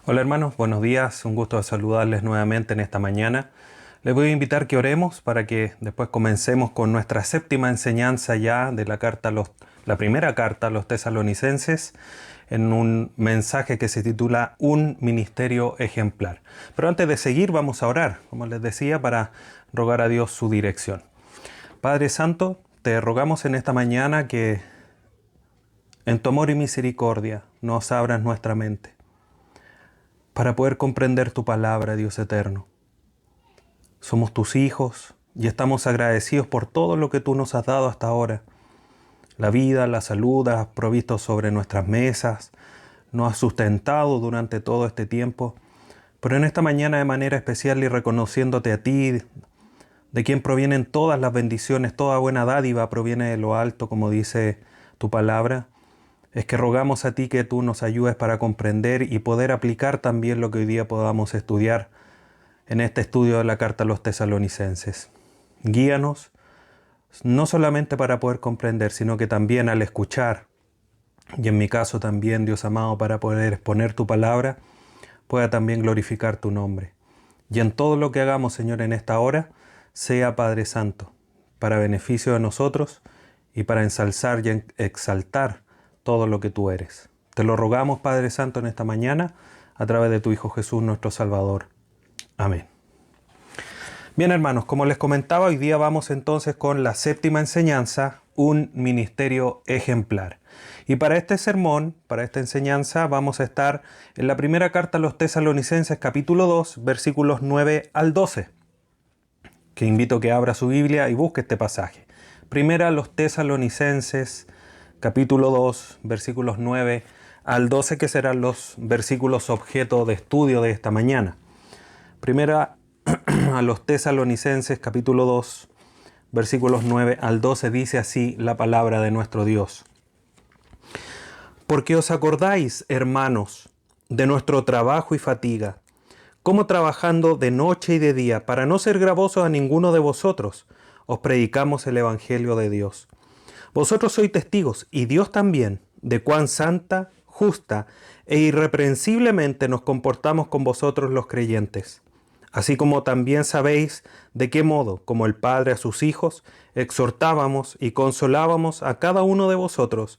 Hola hermanos, buenos días, un gusto saludarles nuevamente en esta mañana. Les voy a invitar que oremos para que después comencemos con nuestra séptima enseñanza ya de la primera carta a los tesalonicenses en un mensaje que se titula Un ministerio ejemplar. Pero antes de seguir vamos a orar, como les decía, para rogar a Dios su dirección. Padre Santo, te rogamos en esta mañana que en tu amor y misericordia nos abras nuestra mente para poder comprender tu palabra, Dios eterno. Somos tus hijos y estamos agradecidos por todo lo que tú nos has dado hasta ahora. La vida, la salud, has provisto sobre nuestras mesas, nos has sustentado durante todo este tiempo. Pero en esta mañana de manera especial y reconociéndote a ti, de quien provienen todas las bendiciones, toda buena dádiva proviene de lo alto, como dice tu palabra, es que rogamos a ti que tú nos ayudes para comprender y poder aplicar también lo que hoy día podamos estudiar en este estudio de la carta a los tesalonicenses. Guíanos, no solamente para poder comprender, sino que también al escuchar, y en mi caso también, Dios amado, para poder exponer tu palabra, pueda también glorificar tu nombre. Y en todo lo que hagamos, Señor, en esta hora, sea Padre Santo, para beneficio de nosotros y para ensalzar y exaltar todo lo que tú eres. Te lo rogamos, Padre Santo, en esta mañana, a través de tu Hijo Jesús, nuestro Salvador. Amén. Bien, hermanos, como les comentaba, hoy día vamos entonces con la séptima enseñanza, un ministerio ejemplar. Y para este sermón, para esta enseñanza, vamos a estar en la primera carta a los tesalonicenses, capítulo 2, versículos 9 al 12. Que invito a que abra su Biblia y busque este pasaje. Primera a los tesalonicenses, capítulo 2, versículos 9 al 12, que serán los versículos objeto de estudio de esta mañana. Primera a los tesalonicenses, capítulo 2, versículos 9 al 12, dice así la palabra de nuestro Dios. Porque os acordáis, hermanos, de nuestro trabajo y fatiga, como trabajando de noche y de día, para no ser gravosos a ninguno de vosotros, os predicamos el Evangelio de Dios. Vosotros sois testigos, y Dios también, de cuán santa, justa e irreprensiblemente nos comportamos con vosotros los creyentes. Así como también sabéis de qué modo, como el Padre a sus hijos, exhortábamos y consolábamos a cada uno de vosotros,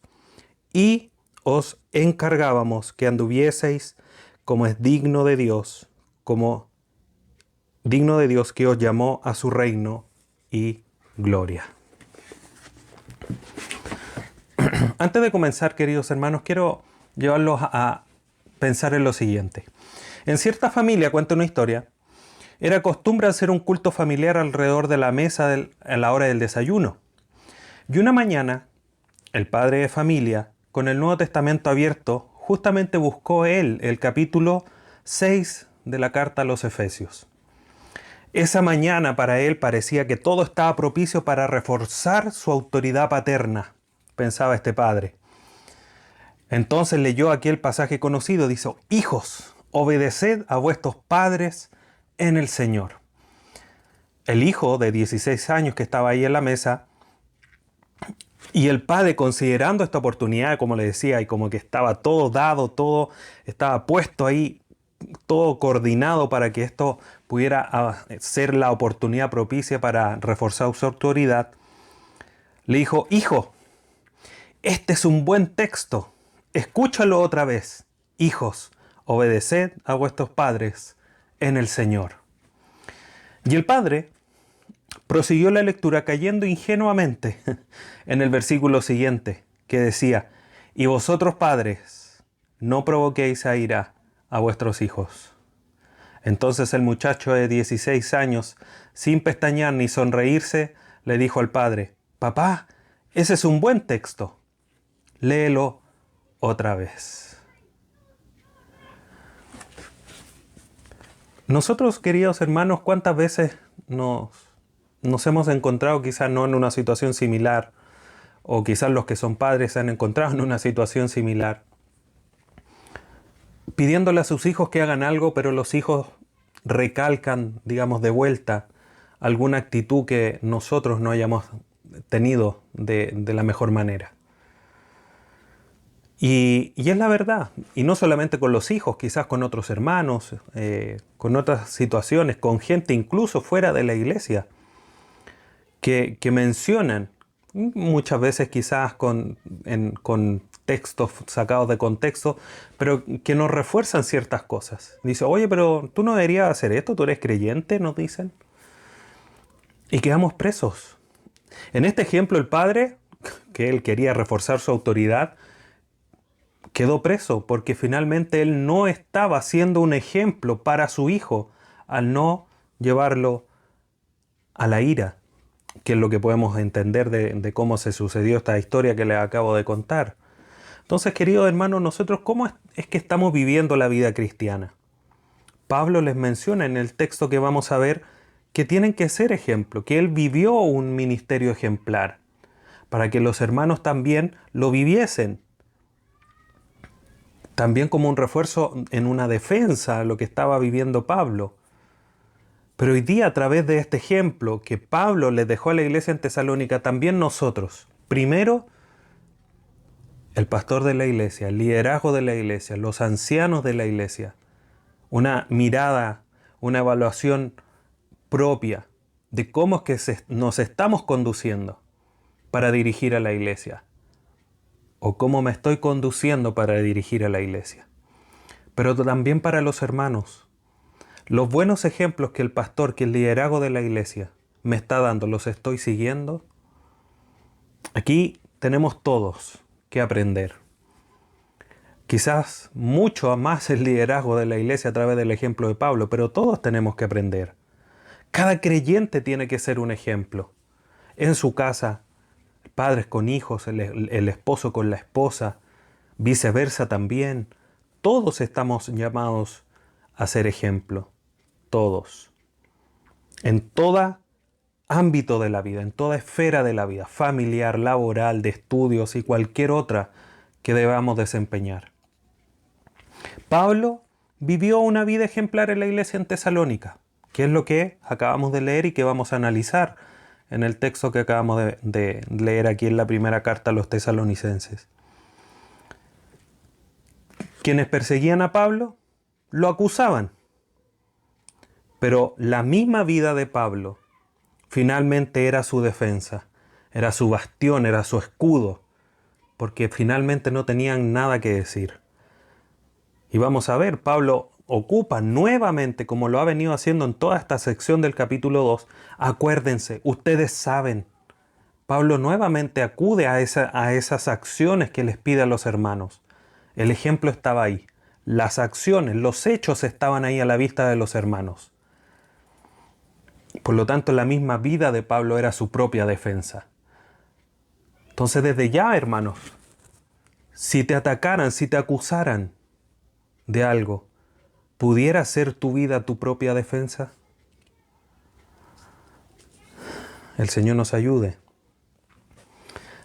y os encargábamos que anduvieseis como es digno de Dios, que os llamó a su reino y gloria. Antes de comenzar, queridos hermanos, quiero llevarlos a pensar en lo siguiente. En cierta familia, cuenta una historia, era costumbre hacer un culto familiar alrededor de la mesa a la hora del desayuno. Y una mañana, el padre de familia, con el Nuevo Testamento abierto, justamente buscó él el capítulo 6 de la carta a los Efesios. Esa mañana para él parecía que todo estaba propicio para reforzar su autoridad paterna, pensaba este padre. Entonces leyó aquel pasaje conocido, dice: Hijos, obedeced a vuestros padres en el Señor. El hijo de 16 años que estaba ahí en la mesa, y el padre, considerando esta oportunidad, como le decía, y como que estaba todo dado, todo estaba puesto ahí, todo coordinado para que esto pudiera ser la oportunidad propicia para reforzar su autoridad, le dijo: Hijo, este es un buen texto, escúchalo otra vez. Hijos, obedeced a vuestros padres en el Señor. Y el padre prosiguió la lectura cayendo ingenuamente en el versículo siguiente, que decía: y vosotros padres, no provoquéis a ira a vuestros hijos. Entonces el muchacho de 16 años, sin pestañear ni sonreírse, le dijo al padre: Papá, ese es un buen texto. Léelo otra vez. Nosotros, queridos hermanos, ¿cuántas veces nos hemos encontrado, quizás no en una situación similar, o quizás los que son padres se han encontrado en una situación similar, pidiéndole a sus hijos que hagan algo, pero los hijos recalcan, digamos, de vuelta alguna actitud que nosotros no hayamos tenido de la mejor manera? Y es la verdad, y no solamente con los hijos, quizás con otros hermanos, con otras situaciones, con gente incluso fuera de la iglesia, que mencionan, muchas veces quizás con textos sacados de contexto, pero que nos refuerzan ciertas cosas. Dice, oye, pero tú no deberías hacer esto, tú eres creyente, nos dicen. Y quedamos presos. En este ejemplo, el padre, que él quería reforzar su autoridad, quedó preso porque finalmente él no estaba siendo un ejemplo para su hijo al no llevarlo a la ira, que es lo que podemos entender de cómo se sucedió esta historia que les acabo de contar. Entonces, queridos hermanos, nosotros, ¿cómo es que estamos viviendo la vida cristiana? Pablo les menciona en el texto que vamos a ver que tienen que ser ejemplo, que él vivió un ministerio ejemplar, para que los hermanos también lo viviesen. También como un refuerzo en una defensa a lo que estaba viviendo Pablo. Pero hoy día, a través de este ejemplo que Pablo les dejó a la iglesia en Tesalónica, también nosotros, primero, el pastor de la iglesia, el liderazgo de la iglesia, los ancianos de la iglesia, una mirada, una evaluación propia de cómo es que nos estamos conduciendo para dirigir a la iglesia, o cómo me estoy conduciendo para dirigir a la iglesia. Pero también para los hermanos. Los buenos ejemplos que el pastor, que el liderazgo de la iglesia me está dando, ¿los estoy siguiendo? Aquí tenemos todos que aprender. Quizás mucho más el liderazgo de la iglesia a través del ejemplo de Pablo, pero todos tenemos que aprender. Cada creyente tiene que ser un ejemplo. En su casa, padres con hijos, el esposo con la esposa, viceversa también. Todos estamos llamados a ser ejemplo. Todos. En todo ámbito de la vida, en toda esfera de la vida, familiar, laboral, de estudios y cualquier otra que debamos desempeñar. Pablo vivió una vida ejemplar en la iglesia en Tesalónica, que es lo que acabamos de leer y que vamos a analizar en el texto que acabamos de leer aquí en la primera carta a los tesalonicenses. Quienes perseguían a Pablo lo acusaban, pero la misma vida de Pablo finalmente era su defensa, era su bastión, era su escudo, porque finalmente no tenían nada que decir. Y vamos a ver, Pablo ocupa nuevamente, como lo ha venido haciendo en toda esta sección del capítulo 2, acuérdense, ustedes saben, Pablo nuevamente acude a esas acciones que les pide a los hermanos. El ejemplo estaba ahí, las acciones, los hechos estaban ahí a la vista de los hermanos. Por lo tanto, la misma vida de Pablo era su propia defensa. Entonces, desde ya, hermanos, si te atacaran, si te acusaran de algo, ¿pudiera ser tu vida tu propia defensa? El Señor nos ayude.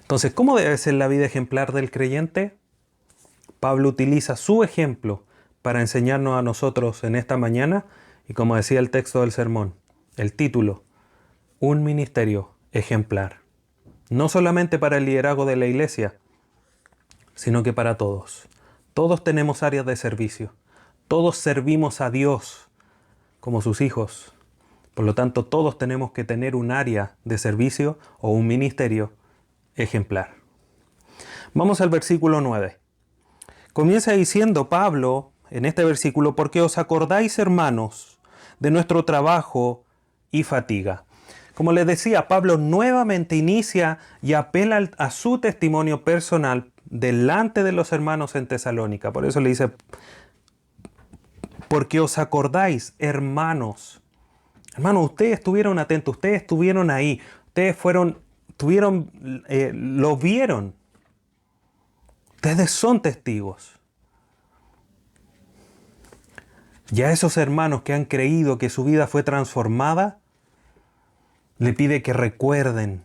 Entonces, ¿cómo debe ser la vida ejemplar del creyente? Pablo utiliza su ejemplo para enseñarnos a nosotros en esta mañana, y como decía el texto del sermón, el título, un ministerio ejemplar. No solamente para el liderazgo de la iglesia, sino que para todos. Todos tenemos áreas de servicio. Todos servimos a Dios como sus hijos. Por lo tanto, todos tenemos que tener un área de servicio o un ministerio ejemplar. Vamos al versículo 9. Comienza diciendo Pablo en este versículo, porque os acordáis, hermanos, de nuestro trabajo y fatiga. Como les decía, Pablo nuevamente inicia y apela a su testimonio personal delante de los hermanos en Tesalónica. Por eso le dice, porque os acordáis, hermanos. Hermanos, ustedes estuvieron atentos, ustedes estuvieron ahí, ustedes lo vieron. Ustedes son testigos. Y a esos hermanos que han creído que su vida fue transformada, le pide que recuerden,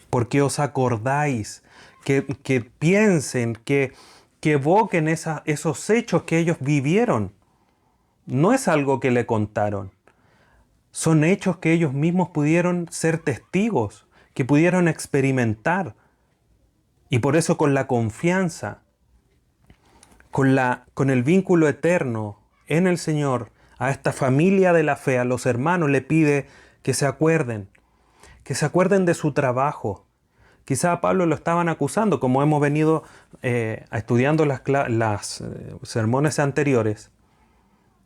porque os acordáis, que piensen, que evoquen esos hechos que ellos vivieron. No es algo que le contaron, son hechos que ellos mismos pudieron ser testigos, que pudieron experimentar Y por eso con la confianza, con el vínculo eterno en el Señor, a esta familia de la fe, a los hermanos, le pide que se acuerden de su trabajo. Quizá a Pablo lo estaban acusando, como hemos venido estudiando las sermones anteriores,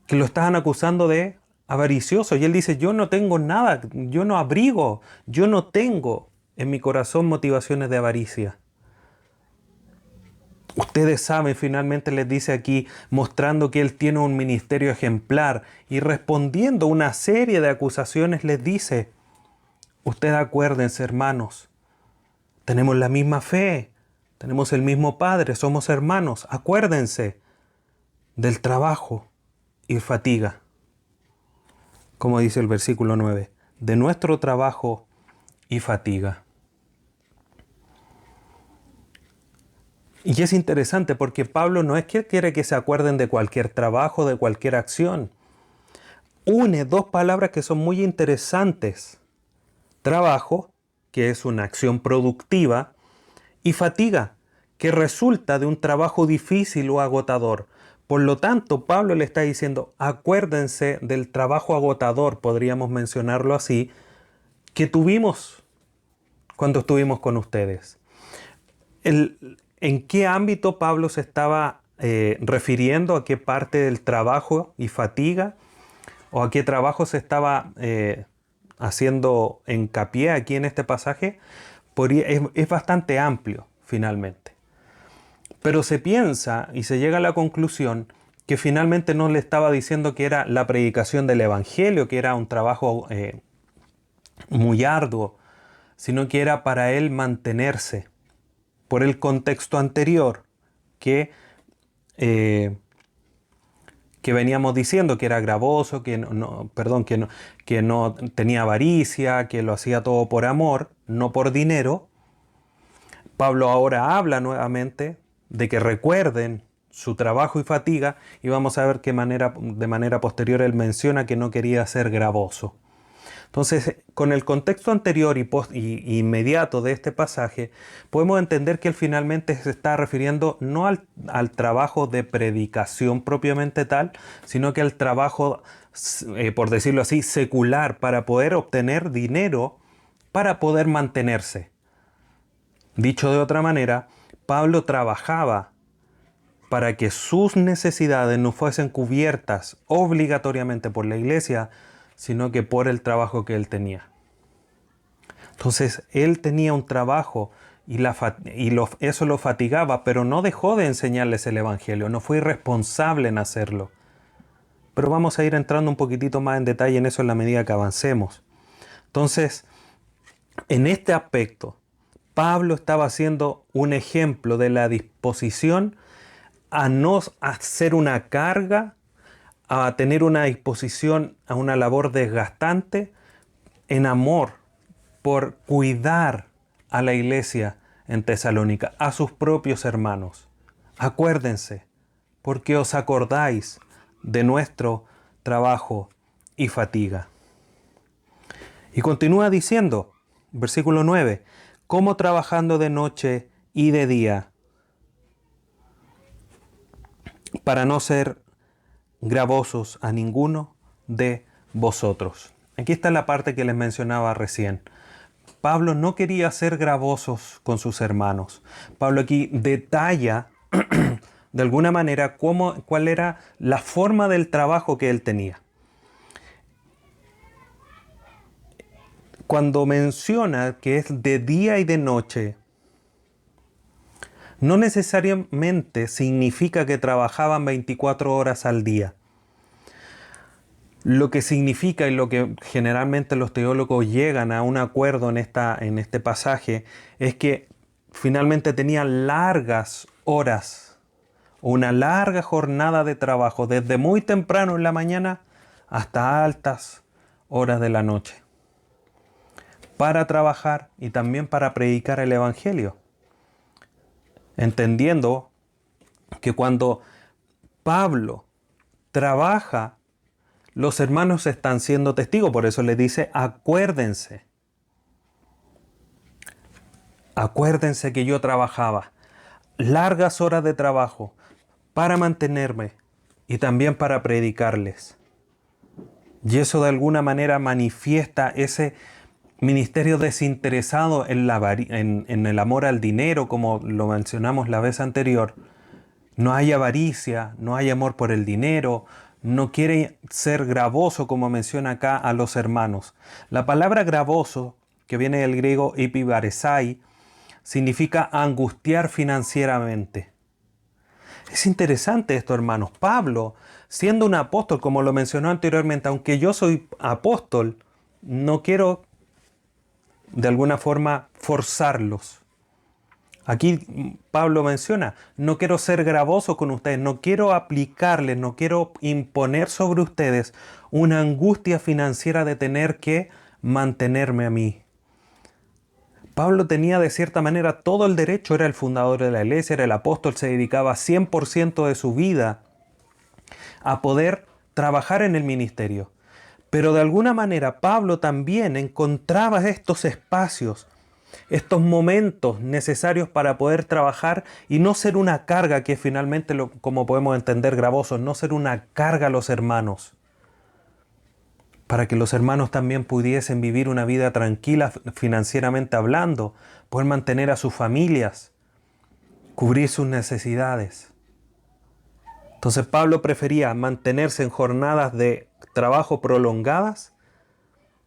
que lo estaban acusando de avaricioso. Y él dice, yo no tengo nada, yo no abrigo, yo no tengo en mi corazón motivaciones de avaricia. Ustedes saben, finalmente les dice aquí, mostrando que él tiene un ministerio ejemplar y respondiendo una serie de acusaciones, les dice, ustedes acuérdense, hermanos, tenemos la misma fe, tenemos el mismo Padre, somos hermanos, acuérdense del trabajo y fatiga. Como dice el versículo 9, de nuestro trabajo y fatiga. Y es interesante porque Pablo no es que quiere que se acuerden de cualquier trabajo, de cualquier acción. Une dos palabras que son muy interesantes. Trabajo, que es una acción productiva, y fatiga, que resulta de un trabajo difícil o agotador. Por lo tanto, Pablo le está diciendo, acuérdense del trabajo agotador, podríamos mencionarlo así, que tuvimos cuando estuvimos con ustedes. ¿En qué ámbito Pablo se estaba refiriendo? ¿A qué parte del trabajo y fatiga? ¿O a qué trabajo se estaba haciendo hincapié aquí en este pasaje? Es bastante amplio, finalmente. Pero se piensa y se llega a la conclusión que finalmente no le estaba diciendo que era la predicación del Evangelio, que era un trabajo muy arduo, sino que era para él mantenerse por el contexto anterior que veníamos diciendo, que era gravoso, que no tenía avaricia, que lo hacía todo por amor, no por dinero. Pablo ahora habla nuevamente de que recuerden su trabajo y fatiga, y vamos a ver de manera posterior él menciona que no quería ser gravoso. Entonces, con el contexto anterior y inmediato de este pasaje, podemos entender que él finalmente se está refiriendo no al trabajo de predicación propiamente tal, sino que al trabajo, por decirlo así, secular, para poder obtener dinero, para poder mantenerse. Dicho de otra manera, Pablo trabajaba para que sus necesidades no fuesen cubiertas obligatoriamente por la iglesia, sino que por el trabajo que él tenía. Entonces, él tenía un trabajo y eso lo fatigaba, pero no dejó de enseñarles el Evangelio, no fue irresponsable en hacerlo. Pero vamos a ir entrando un poquitito más en detalle en eso en la medida que avancemos. Entonces, en este aspecto, Pablo estaba haciendo un ejemplo de la disposición a no hacer una carga, a tener una disposición a una labor desgastante en amor por cuidar a la iglesia en Tesalónica, a sus propios hermanos. Acuérdense, porque os acordáis de nuestro trabajo y fatiga. Y continúa diciendo, versículo 9, como trabajando de noche y de día, para no ser gravosos a ninguno de vosotros. Aquí está la parte que les mencionaba recién. Pablo no quería ser gravosos con sus hermanos. Pablo aquí detalla de alguna manera cuál era la forma del trabajo que él tenía. Cuando menciona que es de día y de noche, no necesariamente significa que trabajaban 24 horas al día. Lo que significa y lo que generalmente los teólogos llegan a un acuerdo en este pasaje es que finalmente tenían largas horas, una larga jornada de trabajo, desde muy temprano en la mañana hasta altas horas de la noche, para trabajar y también para predicar el Evangelio. Entendiendo que cuando Pablo trabaja, los hermanos están siendo testigos, por eso les dice, acuérdense. Acuérdense que yo trabajaba largas horas de trabajo para mantenerme y también para predicarles. Y eso de alguna manera manifiesta ese ministerio desinteresado en el amor al dinero, como lo mencionamos la vez anterior. No hay avaricia, no hay amor por el dinero, no quiere ser gravoso, como menciona acá a los hermanos. La palabra gravoso, que viene del griego epibaresai, significa angustiar financieramente. Es interesante esto, hermanos. Pablo, siendo un apóstol, como lo mencionó anteriormente, aunque yo soy apóstol, no quiero de alguna forma forzarlos. Aquí Pablo menciona, no quiero ser gravoso con ustedes, no quiero aplicarles, no quiero imponer sobre ustedes una angustia financiera de tener que mantenerme a mí. Pablo tenía de cierta manera todo el derecho, era el fundador de la iglesia, era el apóstol, se dedicaba 100% de su vida a poder trabajar en el ministerio. Pero de alguna manera Pablo también encontraba estos espacios, estos momentos necesarios para poder trabajar y no ser una carga, que finalmente, como podemos entender gravoso, no ser una carga a los hermanos, para que los hermanos también pudiesen vivir una vida tranquila financieramente hablando, poder mantener a sus familias, cubrir sus necesidades. Entonces Pablo prefería mantenerse en jornadas de trabajo prolongadas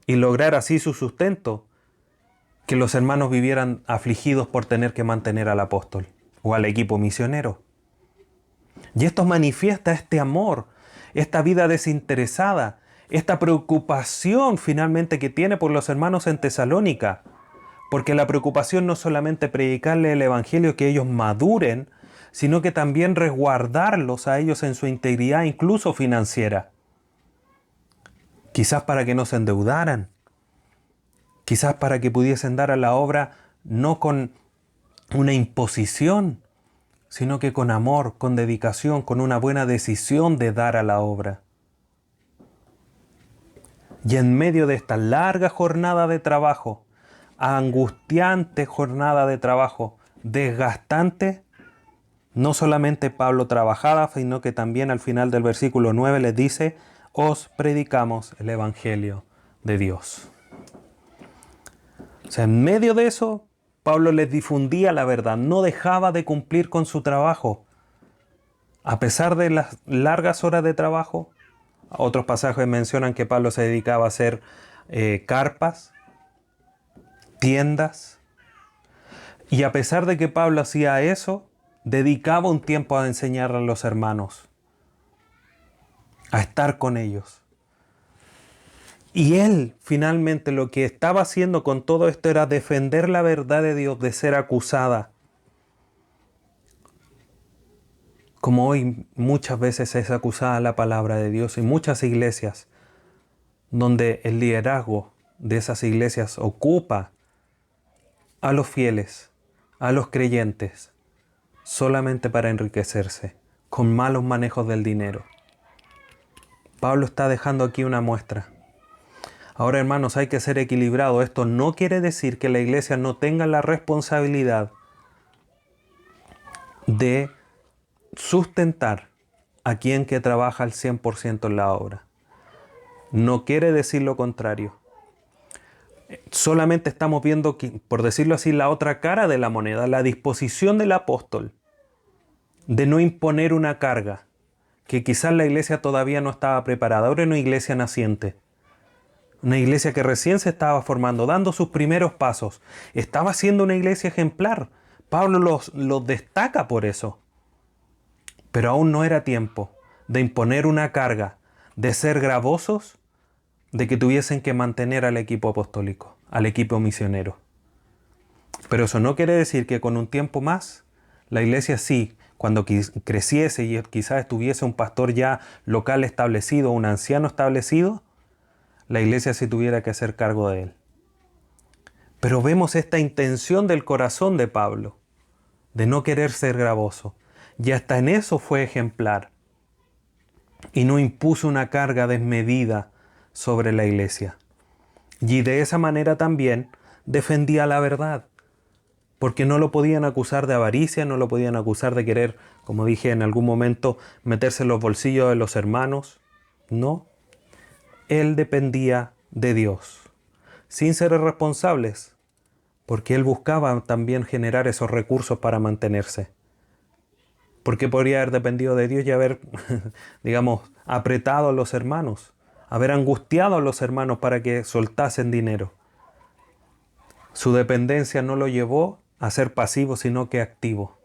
y lograr así su sustento, que los hermanos vivieran afligidos por tener que mantener al apóstol o al equipo misionero. Y esto manifiesta este amor, esta vida desinteresada, esta preocupación finalmente que tiene por los hermanos en Tesalónica. Porque la preocupación no es solamente predicarle el evangelio, que ellos maduren, sino que también resguardarlos a ellos en su integridad, incluso financiera. Quizás para que no se endeudaran, quizás para que pudiesen dar a la obra no con una imposición, sino que con amor, con dedicación, con una buena decisión de dar a la obra. Y en medio de esta larga jornada de trabajo, angustiante jornada de trabajo, desgastante, no solamente Pablo trabajaba, sino que también al final del versículo 9 les dice, os predicamos el Evangelio de Dios. O sea, en medio de eso, Pablo les difundía la verdad, no dejaba de cumplir con su trabajo. A pesar de las largas horas de trabajo, otros pasajes mencionan que Pablo se dedicaba a hacer carpas, tiendas, y a pesar de que Pablo hacía eso, dedicaba un tiempo a enseñar a los hermanos, a estar con ellos. Y él finalmente lo que estaba haciendo con todo esto era defender la verdad de Dios de ser acusada. Como hoy muchas veces es acusada la palabra de Dios en muchas iglesias, donde el liderazgo de esas iglesias ocupa a los fieles, a los creyentes, solamente para enriquecerse, con malos manejos del dinero. Pablo está dejando aquí una muestra. Ahora, hermanos, hay que ser equilibrado. Esto no quiere decir que la iglesia no tenga la responsabilidad de sustentar a quien que trabaja al 100% en la obra. No quiere decir lo contrario. Solamente estamos viendo, por decirlo así, la otra cara de la moneda, la disposición del apóstol de no imponer una carga, que quizás la iglesia todavía no estaba preparada. Ahora es una iglesia naciente. Una iglesia que recién se estaba formando, dando sus primeros pasos. Estaba siendo una iglesia ejemplar. Pablo los destaca por eso. Pero aún no era tiempo de imponer una carga, de ser gravosos, de que tuviesen que mantener al equipo apostólico, al equipo misionero. Pero eso no quiere decir que con un tiempo más, la iglesia sí, cuando creciese y quizás estuviese un pastor ya local establecido, un anciano establecido, la iglesia se tuviera que hacer cargo de él. Pero vemos esta intención del corazón de Pablo, de no querer ser gravoso. Y hasta en eso fue ejemplar. Y no impuso una carga desmedida sobre la iglesia. Y de esa manera también defendía la verdad. porque no lo podían acusar de avaricia, no lo podían acusar de querer, como dije en algún momento, meterse en los bolsillos de los hermanos. No, él dependía de Dios, sin ser responsables, porque él buscaba también generar esos recursos para mantenerse. Porque podría haber dependido de Dios y haber, digamos, apretado a los hermanos, haber angustiado a los hermanos para que soltasen dinero. Su dependencia no lo llevó a ser pasivo, sino que activo.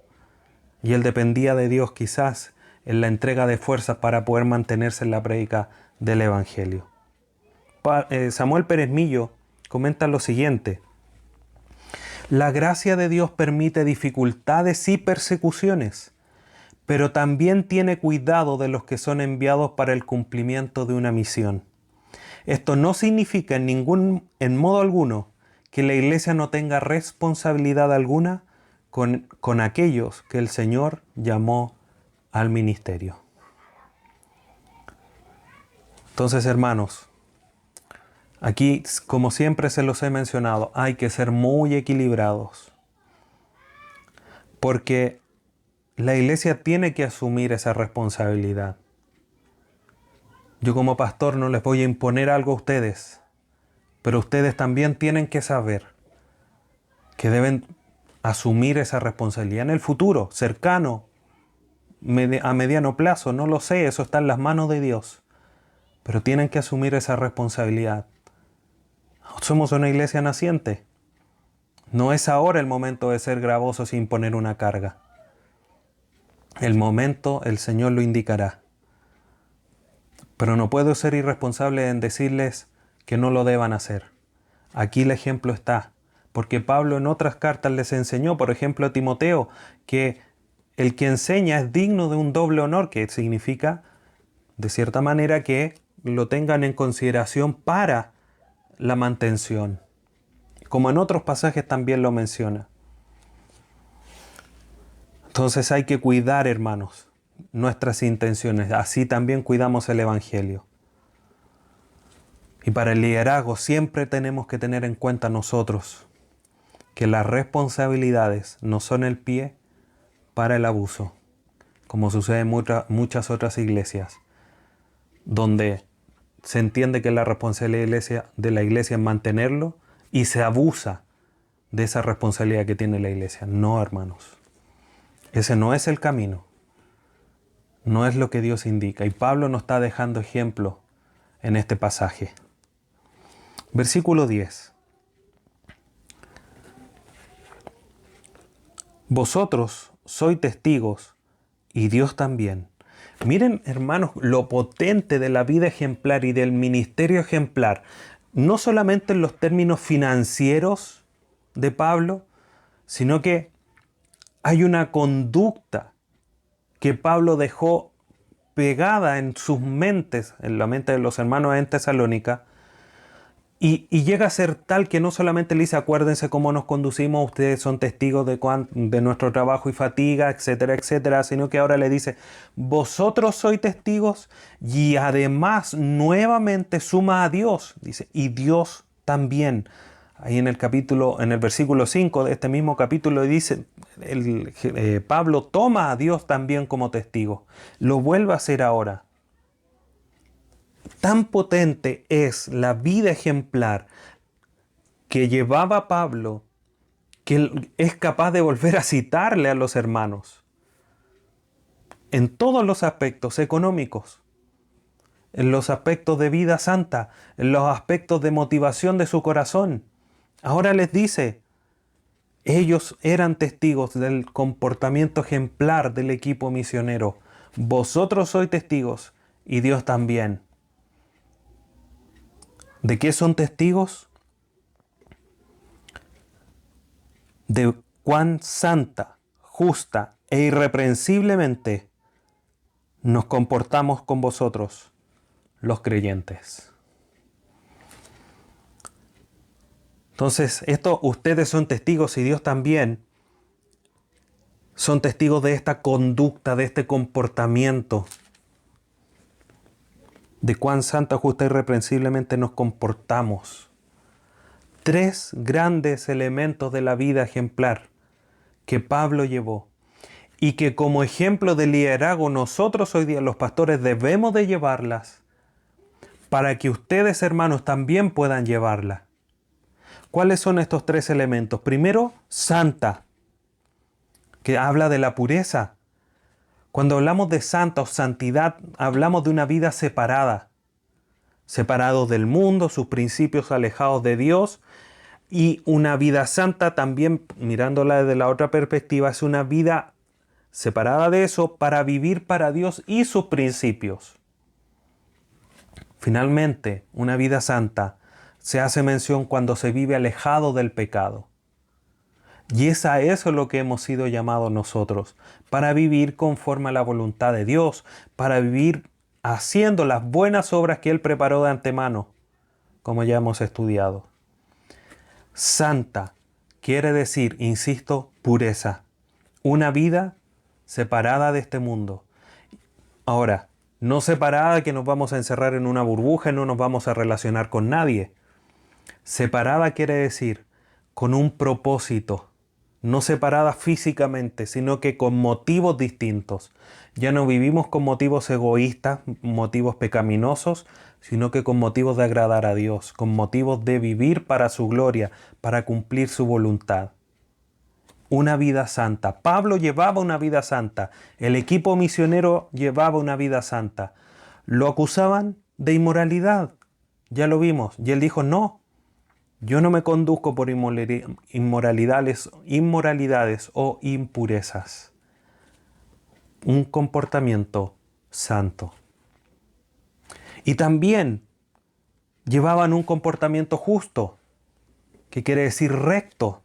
Y él dependía de Dios quizás en la entrega de fuerzas para poder mantenerse en la prédica del Evangelio. Samuel Pérez Millo comenta lo siguiente: la gracia de Dios permite dificultades y persecuciones, pero también tiene cuidado de los que son enviados para el cumplimiento de una misión. Esto no significa en modo alguno que la Iglesia no tenga responsabilidad alguna con aquellos que el Señor llamó al ministerio. Entonces, hermanos, aquí, como siempre se los he mencionado, hay que ser muy equilibrados, porque la Iglesia tiene que asumir esa responsabilidad. Yo como pastor no les voy a imponer algo a ustedes, pero ustedes también tienen que saber que deben asumir esa responsabilidad en el futuro, cercano, a mediano plazo, no lo sé, eso está en las manos de Dios. Pero tienen que asumir esa responsabilidad. Somos una iglesia naciente. No es ahora el momento de ser gravosos y imponer una carga. El momento el Señor lo indicará. Pero no puedo ser irresponsable en decirles que no lo deban hacer. Aquí el ejemplo está, porque Pablo en otras cartas les enseñó, por ejemplo a Timoteo, que el que enseña es digno de un doble honor, que significa, de cierta manera, que lo tengan en consideración para la mantención, como en otros pasajes también lo menciona. Entonces hay que cuidar, hermanos, nuestras intenciones, así también cuidamos el Evangelio. Y para el liderazgo siempre tenemos que tener en cuenta nosotros que las responsabilidades no son el pie para el abuso, como sucede en muchas otras iglesias, donde se entiende que la responsabilidad de la iglesia es mantenerlo y se abusa de esa responsabilidad que tiene la iglesia. No, hermanos. Ese no es el camino. No es lo que Dios indica. Y Pablo nos está dejando ejemplo en este pasaje. Versículo 10. Vosotros sois testigos y Dios también. Miren, hermanos, lo potente de la vida ejemplar y del ministerio ejemplar, no solamente en los términos financieros de Pablo, sino que hay una conducta que Pablo dejó pegada en sus mentes, en la mente de los hermanos en Tesalónica, y llega a ser tal que no solamente le dice, acuérdense cómo nos conducimos, ustedes son testigos de nuestro trabajo y fatiga, etcétera, etcétera, sino que ahora le dice, vosotros sois testigos y además nuevamente suma a Dios, dice, y Dios también. Ahí en el versículo 5 de este mismo capítulo dice, Pablo toma a Dios también como testigo, lo vuelve a hacer ahora. Tan potente es la vida ejemplar que llevaba Pablo que él es capaz de volver a citarle a los hermanos en todos los aspectos económicos, en los aspectos de vida santa, en los aspectos de motivación de su corazón. Ahora les dice, ellos eran testigos del comportamiento ejemplar del equipo misionero. Vosotros sois testigos y Dios también. ¿De qué son testigos? De cuán santa, justa e irreprensiblemente nos comportamos con vosotros, los creyentes. Entonces, ustedes son testigos y Dios también son testigos de esta conducta, de este comportamiento, de cuán santa, justa e irreprensiblemente nos comportamos. Tres grandes elementos de la vida ejemplar que Pablo llevó y que como ejemplo de liderazgo nosotros hoy día los pastores debemos de llevarlas para que ustedes, hermanos, también puedan llevarlas. ¿Cuáles son estos tres elementos? Primero, santa, que habla de la pureza. Cuando hablamos de santa o santidad, hablamos de una vida separada, separados del mundo, sus principios alejados de Dios. Y una vida santa también, mirándola desde la otra perspectiva, es una vida separada de eso para vivir para Dios y sus principios. Finalmente, una vida santa se hace mención cuando se vive alejado del pecado. Y es a eso lo que hemos sido llamados nosotros, para vivir conforme a la voluntad de Dios, para vivir haciendo las buenas obras que Él preparó de antemano, como ya hemos estudiado. Santa quiere decir, insisto, pureza. Una vida separada de este mundo. Ahora, no separada que nos vamos a encerrar en una burbuja y no nos vamos a relacionar con nadie. Separada quiere decir con un propósito. No separada físicamente, sino que con motivos distintos. Ya no vivimos con motivos egoístas, motivos pecaminosos, sino que con motivos de agradar a Dios, con motivos de vivir para su gloria, para cumplir su voluntad. Una vida santa. Pablo llevaba una vida santa. El equipo misionero llevaba una vida santa. Lo acusaban de inmoralidad. Ya lo vimos. Y él dijo, no, yo no me conduzco por inmoralidades o impurezas. Un comportamiento santo. Y también llevaban un comportamiento justo, que quiere decir recto.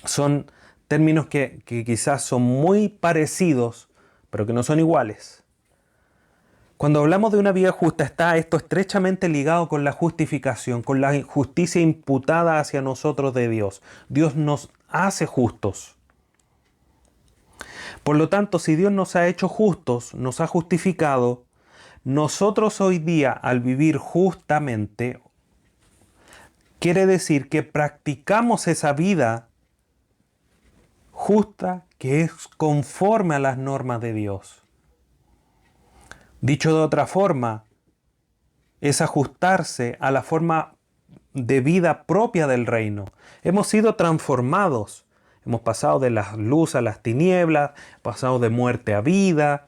Son términos que quizás son muy parecidos, pero que no son iguales. Cuando hablamos de una vida justa, está esto estrechamente ligado con la justificación, con la justicia imputada hacia nosotros de Dios. Dios nos hace justos. Por lo tanto, si Dios nos ha hecho justos, nos ha justificado, nosotros hoy día, al vivir justamente, quiere decir que practicamos esa vida justa que es conforme a las normas de Dios. Dicho de otra forma, es ajustarse a la forma de vida propia del reino. Hemos sido transformados. Hemos pasado de la luz a las tinieblas, pasado de muerte a vida.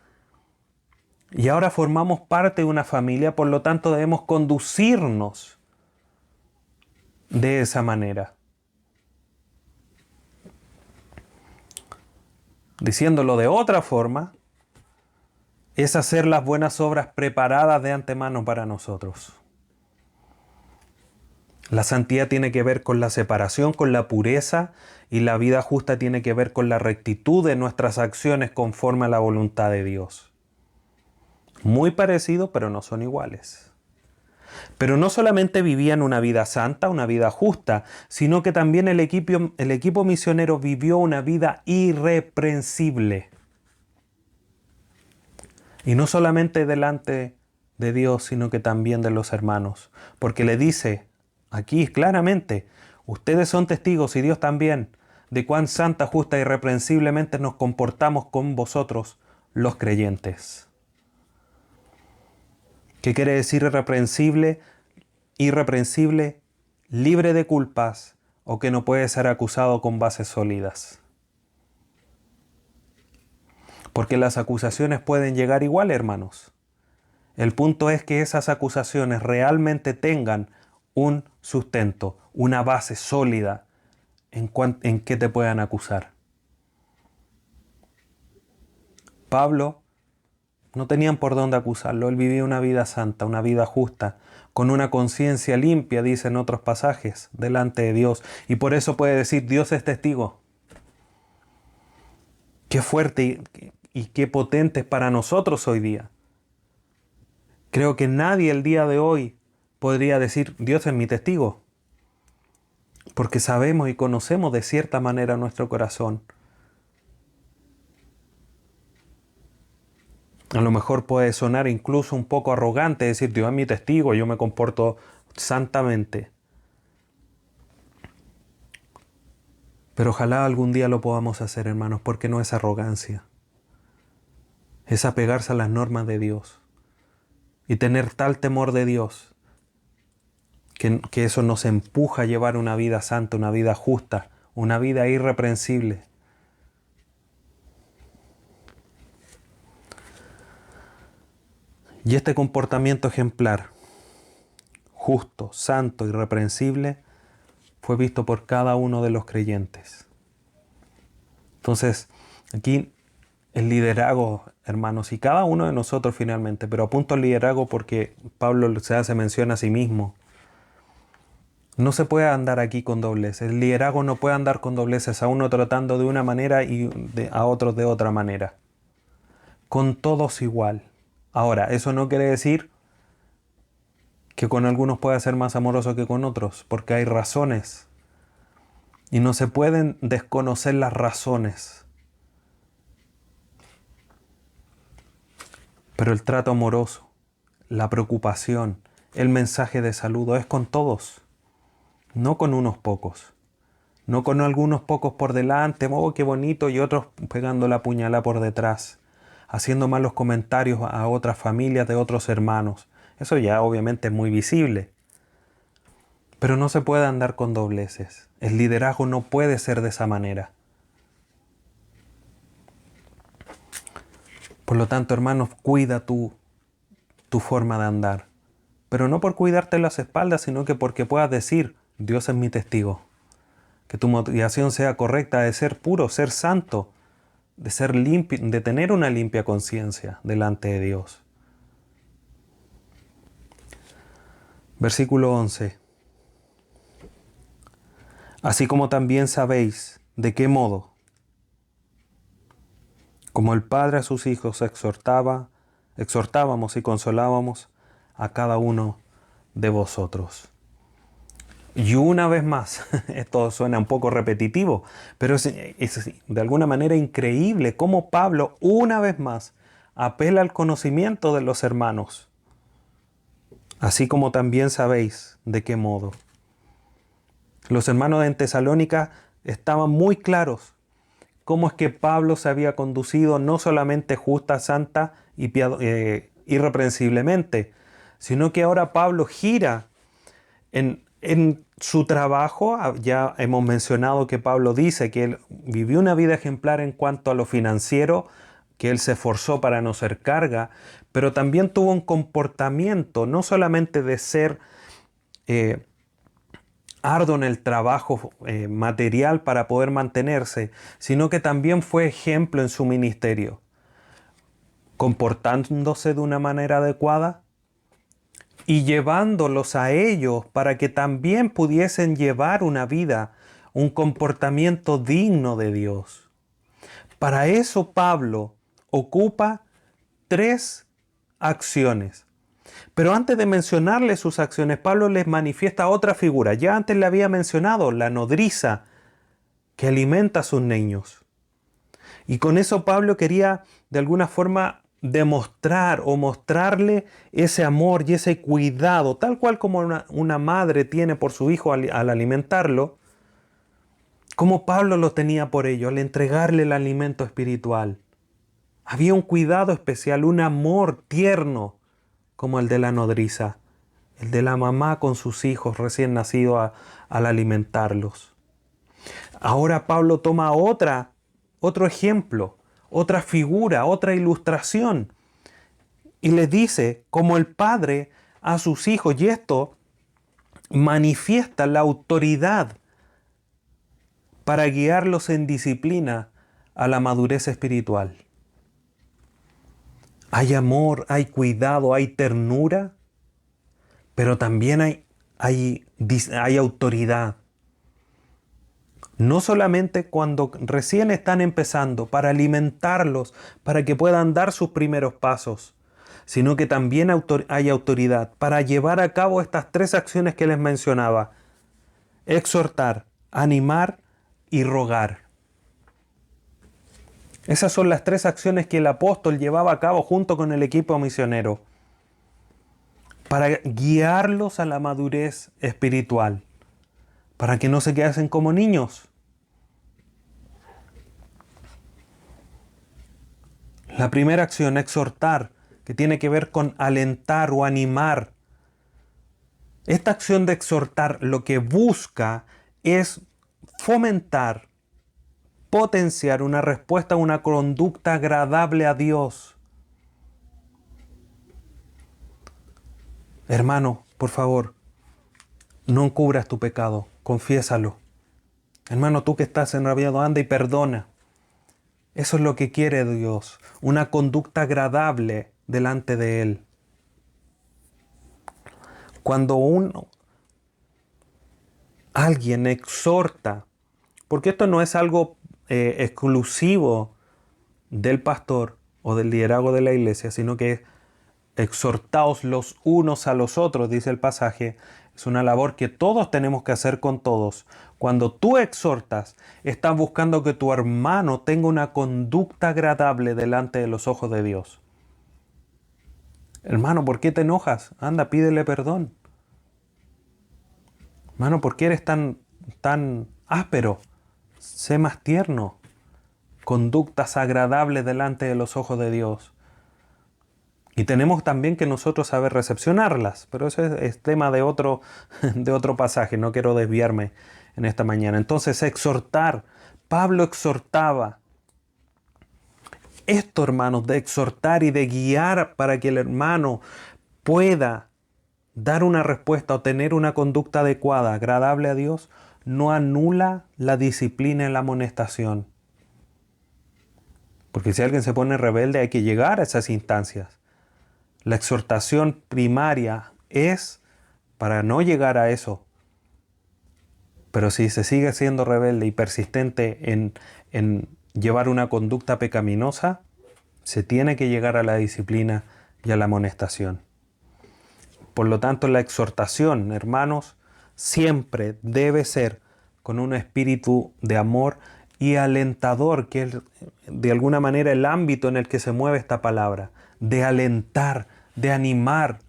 Y ahora formamos parte de una familia, por lo tanto debemos conducirnos de esa manera. Diciéndolo de otra forma, es hacer las buenas obras preparadas de antemano para nosotros. La santidad tiene que ver con la separación, con la pureza, y la vida justa tiene que ver con la rectitud de nuestras acciones conforme a la voluntad de Dios. Muy parecido, pero no son iguales. Pero no solamente vivían una vida santa, una vida justa, sino que también el equipo misionero vivió una vida irreprensible. Y no solamente delante de Dios, sino que también de los hermanos. Porque le dice aquí claramente, ustedes son testigos y Dios también, de cuán santa, justa y irreprensiblemente nos comportamos con vosotros, los creyentes. ¿Qué quiere decir irreprensible? Irreprensible, libre de culpas o que no puede ser acusado con bases sólidas. Porque las acusaciones pueden llegar igual, hermanos. El punto es que esas acusaciones realmente tengan un sustento, una base sólida en que te puedan acusar. Pablo no tenían por dónde acusarlo. Él vivía una vida santa, una vida justa, con una conciencia limpia, dice en otros pasajes, delante de Dios. Y por eso puede decir, Dios es testigo. Qué fuerte y qué potente es para nosotros hoy día. Creo que nadie el día de hoy podría decir, Dios es mi testigo. Porque sabemos y conocemos de cierta manera nuestro corazón. A lo mejor puede sonar incluso un poco arrogante decir, Dios es mi testigo, yo me comporto santamente. Pero ojalá algún día lo podamos hacer, hermanos, porque no es arrogancia. Es apegarse a las normas de Dios y tener tal temor de Dios que eso nos empuja a llevar una vida santa, una vida justa, una vida irreprensible. Y este comportamiento ejemplar, justo, santo, irreprensible, fue visto por cada uno de los creyentes. Entonces, aquí el liderazgo, hermanos, y cada uno de nosotros finalmente, pero apunto al liderazgo porque Pablo se hace mención a sí mismo. No se puede andar aquí con dobleces. El liderazgo no puede andar con dobleces, a uno tratando de una manera y a otros de otra manera. Con todos igual. Ahora, eso no quiere decir que con algunos pueda ser más amoroso que con otros, porque hay razones. Y no se pueden desconocer las razones. Pero el trato amoroso, la preocupación, el mensaje de saludo es con todos. No con unos pocos. No con algunos pocos por delante, oh, qué bonito, y otros pegando la puñalada por detrás, haciendo malos comentarios a otras familias de otros hermanos. Eso ya obviamente es muy visible. Pero no se puede andar con dobleces. El liderazgo no puede ser de esa manera. Por lo tanto, hermanos, cuida tu forma de andar. Pero no por cuidarte las espaldas, sino que porque puedas decir, Dios es mi testigo. Que tu motivación sea correcta de ser puro, ser santo, de ser limpio, de tener una limpia conciencia delante de Dios. Versículo 11. Así como también sabéis de qué modo, como el Padre a sus hijos exhortábamos y consolábamos a cada uno de vosotros. Y una vez más, esto suena un poco repetitivo, pero es de alguna manera increíble cómo Pablo una vez más apela al conocimiento de los hermanos. Así como también sabéis de qué modo. Los hermanos en Tesalónica estaban muy claros cómo es que Pablo se había conducido no solamente justa, santa y irreprensiblemente, sino que ahora Pablo gira en su trabajo. Ya hemos mencionado que Pablo dice que él vivió una vida ejemplar en cuanto a lo financiero, que él se esforzó para no ser carga, pero también tuvo un comportamiento no solamente de ser arduo en el trabajo material para poder mantenerse, sino que también fue ejemplo en su ministerio, comportándose de una manera adecuada y llevándolos a ellos para que también pudiesen llevar una vida, un comportamiento digno de Dios. Para eso Pablo ocupa 3 acciones. Pero antes de mencionarles sus acciones, Pablo les manifiesta otra figura. Ya antes le había mencionado la nodriza que alimenta a sus niños. Y con eso Pablo quería de alguna forma demostrar o mostrarle ese amor y ese cuidado, tal cual como una madre tiene por su hijo al alimentarlo, como Pablo lo tenía por ello, al entregarle el alimento espiritual. Había un cuidado especial, un amor tierno, como el de la nodriza, el de la mamá con sus hijos recién nacidos al alimentarlos. Ahora Pablo toma otro ejemplo, otra figura, otra ilustración, y les dice como el padre a sus hijos, y esto manifiesta la autoridad para guiarlos en disciplina a la madurez espiritual. Hay amor, hay cuidado, hay ternura, pero también hay autoridad. No solamente cuando recién están empezando, para alimentarlos, para que puedan dar sus primeros pasos, sino que también hay autoridad para llevar a cabo estas 3 acciones que les mencionaba: exhortar, animar y rogar. Esas son las 3 acciones que el apóstol llevaba a cabo junto con el equipo misionero para guiarlos a la madurez espiritual, para que no se queden como niños. La primera acción, exhortar, que tiene que ver con alentar o animar. Esta acción de exhortar lo que busca es fomentar, potenciar una respuesta, una conducta agradable a Dios. Hermano, por favor, no encubras tu pecado, confiésalo. Hermano, tú que estás enrabiado, anda y perdona. Eso es lo que quiere Dios, una conducta agradable delante de Él. Cuando alguien exhorta, porque esto no es algo exclusivo del pastor o del liderazgo de la iglesia, sino que exhortaos los unos a los otros, dice el pasaje. Es una labor que todos tenemos que hacer con todos. Cuando tú exhortas, estás buscando que tu hermano tenga una conducta agradable delante de los ojos de Dios. Hermano, ¿por qué te enojas? Anda, pídele perdón. Hermano, ¿por qué eres tan áspero? Sé más tierno. Conductas agradables delante de los ojos de Dios. Y tenemos también que nosotros saber recepcionarlas, pero eso es tema de otro pasaje, no quiero desviarme en esta mañana. Entonces, exhortar. Pablo exhortaba. Esto, hermanos, de exhortar y de guiar para que el hermano pueda dar una respuesta o tener una conducta adecuada, agradable a Dios, no anula la disciplina y la amonestación. Porque si alguien se pone rebelde, hay que llegar a esas instancias. La exhortación primaria es para no llegar a eso. Pero si se sigue siendo rebelde y persistente en llevar una conducta pecaminosa, se tiene que llegar a la disciplina y a la amonestación. Por lo tanto, la exhortación, hermanos, siempre debe ser con un espíritu de amor y alentador, que es de alguna manera el ámbito en el que se mueve esta palabra, de alentar, de animar.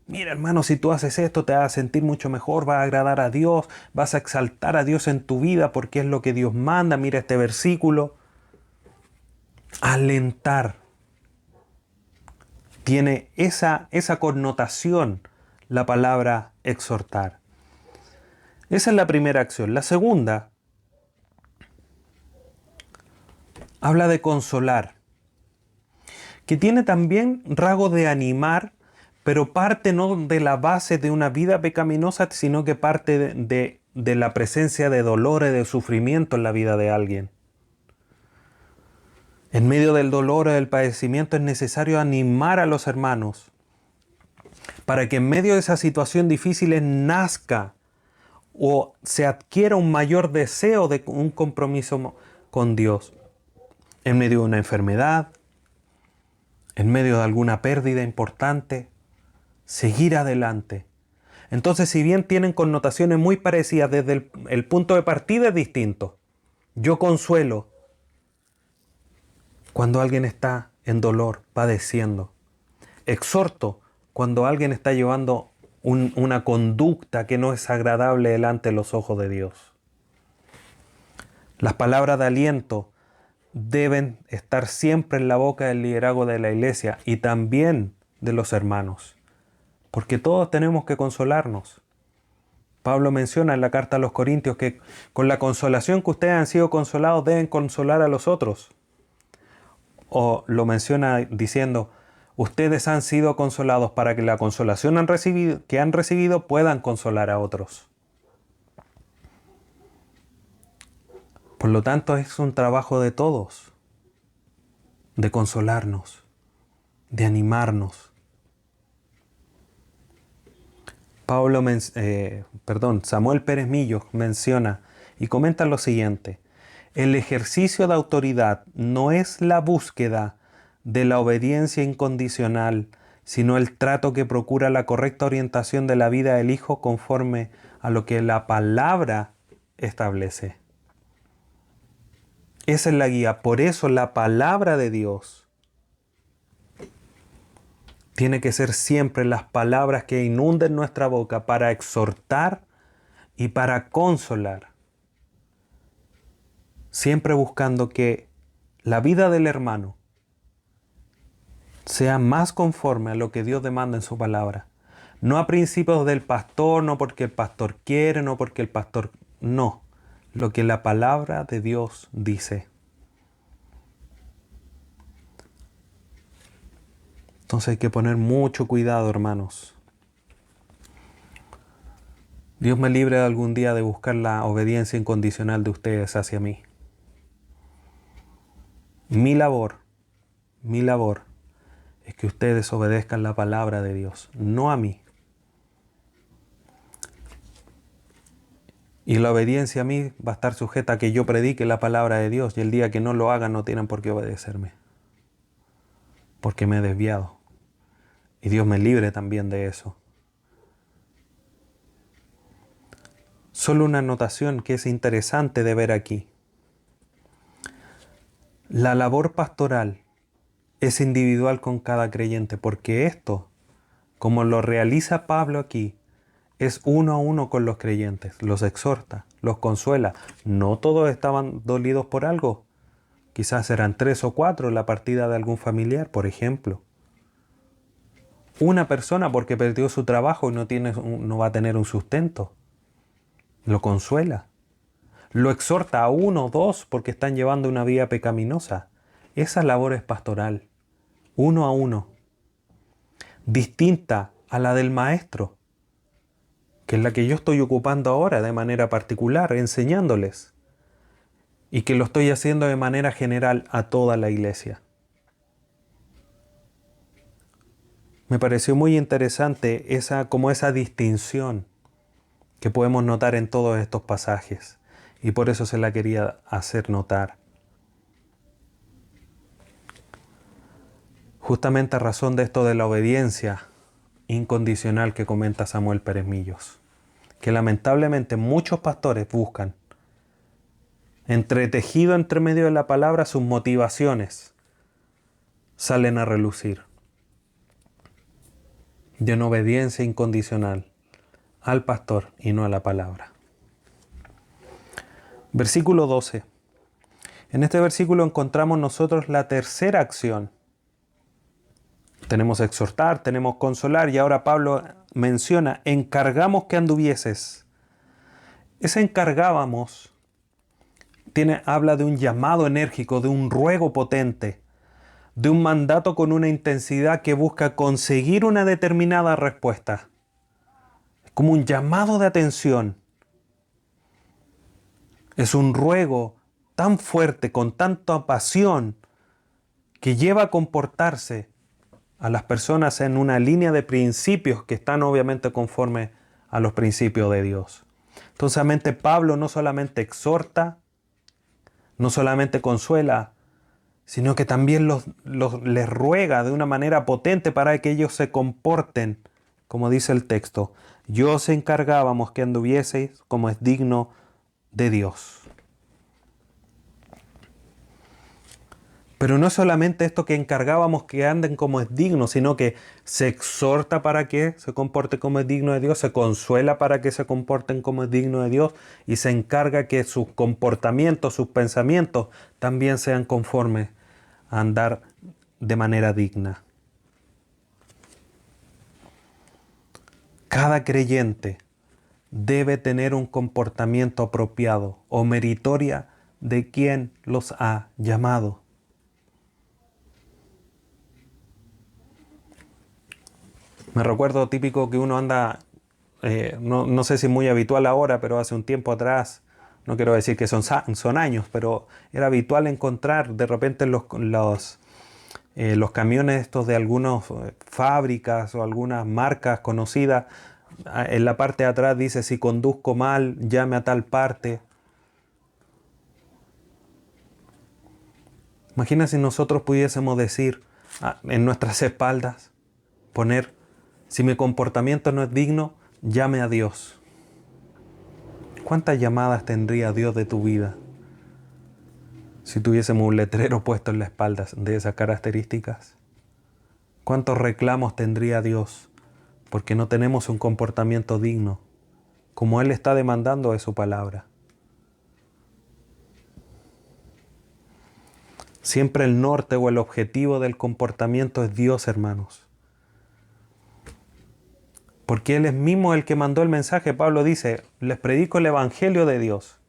Mira, hermano, si tú haces esto te vas a sentir mucho mejor, vas a agradar a Dios, vas a exaltar a Dios en tu vida porque es lo que Dios manda. Mira este versículo. Alentar. Tiene esa connotación la palabra exhortar. Esa es la primera acción. La segunda habla de consolar, que tiene también rasgos de animar, pero parte no de la base de una vida pecaminosa, sino que parte de la presencia de dolor y de sufrimiento en la vida de alguien. En medio del dolor y del padecimiento es necesario animar a los hermanos para que en medio de esa situación difícil nazca o se adquiera un mayor deseo de un compromiso con Dios. En medio de una enfermedad, en medio de alguna pérdida importante, seguir adelante. Entonces, si bien tienen connotaciones muy parecidas, desde el punto de partida es distinto. Yo consuelo cuando alguien está en dolor, padeciendo. Exhorto cuando alguien está llevando una conducta que no es agradable delante de los ojos de Dios. Las palabras de aliento deben estar siempre en la boca del liderazgo de la iglesia y también de los hermanos, porque todos tenemos que consolarnos. Pablo menciona en la carta a los Corintios que con la consolación que ustedes han sido consolados deben consolar a los otros. O lo menciona diciendo, ustedes han sido consolados para que la consolación que han recibido puedan consolar a otros. Por lo tanto, es un trabajo de todos, de consolarnos, de animarnos. Samuel Pérez Millos menciona y comenta lo siguiente: el ejercicio de autoridad no es la búsqueda de la obediencia incondicional, sino el trato que procura la correcta orientación de la vida del hijo conforme a lo que la palabra establece. Esa es la guía. Por eso la palabra de Dios tiene que ser siempre las palabras que inunden nuestra boca para exhortar y para consolar. Siempre buscando que la vida del hermano sea más conforme a lo que Dios demanda en su palabra. No a principios del pastor, no porque el pastor quiere, no porque el pastor... No, lo que la palabra de Dios dice. Entonces hay que poner mucho cuidado, hermanos. Dios me libre algún día de buscar la obediencia incondicional de ustedes hacia mí. Mi labor es que ustedes obedezcan la palabra de Dios, no a mí. Y la obediencia a mí va a estar sujeta a que yo predique la palabra de Dios, y el día que no lo hagan no tienen por qué obedecerme, porque me he desviado. Y Dios me libre también de eso. Solo una anotación que es interesante de ver aquí. La labor pastoral es individual con cada creyente, porque esto, como lo realiza Pablo aquí, es uno a uno con los creyentes, los exhorta, los consuela. No todos estaban dolidos por algo. Quizás eran 3 o 4 la partida de algún familiar, por ejemplo. Una persona porque perdió su trabajo y no va a tener un sustento. Lo consuela. Lo exhorta a 1 o 2 porque están llevando una vida pecaminosa. Esa labor es pastoral, uno a uno, distinta a la del maestro, que es la que yo estoy ocupando ahora de manera particular, enseñándoles, y que lo estoy haciendo de manera general a toda la iglesia. Me pareció muy interesante esa distinción que podemos notar en todos estos pasajes, y por eso se la quería hacer notar. Justamente a razón de esto de la obediencia incondicional que comenta Samuel Pérez Millos, que lamentablemente muchos pastores buscan, entretejido entre medio de la palabra, sus motivaciones salen a relucir de una obediencia incondicional al pastor y no a la palabra. Versículo 12. En este versículo encontramos nosotros la tercera acción. Tenemos exhortar, tenemos consolar, y ahora Pablo menciona, encargamos que anduvieses. Ese encargábamos habla de un llamado enérgico, de un ruego potente, de un mandato con una intensidad que busca conseguir una determinada respuesta. Es como un llamado de atención. Es un ruego tan fuerte, con tanta pasión, que lleva a comportarse a las personas en una línea de principios que están obviamente conforme a los principios de Dios. Entonces, Pablo no solamente exhorta, no solamente consuela, sino que también les ruega de una manera potente para que ellos se comporten, como dice el texto. Yo os encargábamos que anduvieseis como es digno de Dios. Pero no solamente esto que encargábamos que anden como es digno, sino que se exhorta para que se comporte como es digno de Dios, se consuela para que se comporten como es digno de Dios, y se encarga que sus comportamientos, sus pensamientos también sean conformes a andar de manera digna. Cada creyente debe tener un comportamiento apropiado o meritoria de quien los ha llamado. Me recuerdo típico que uno anda, no sé si es muy habitual ahora, pero hace un tiempo atrás, no quiero decir que son años, pero era habitual encontrar de repente los camiones estos de algunas fábricas o algunas marcas conocidas. En la parte de atrás dice: si conduzco mal, llame a tal parte. Imagina si nosotros pudiésemos decir en nuestras espaldas, poner: si mi comportamiento no es digno, llame a Dios. ¿Cuántas llamadas tendría Dios de tu vida si tuviésemos un letrero puesto en la espalda de esas características? ¿Cuántos reclamos tendría Dios porque no tenemos un comportamiento digno, como Él está demandando de su palabra? Siempre el norte o el objetivo del comportamiento es Dios, hermanos. Porque Él es mismo el que mandó el mensaje. Pablo dice, les predico el evangelio de Dios.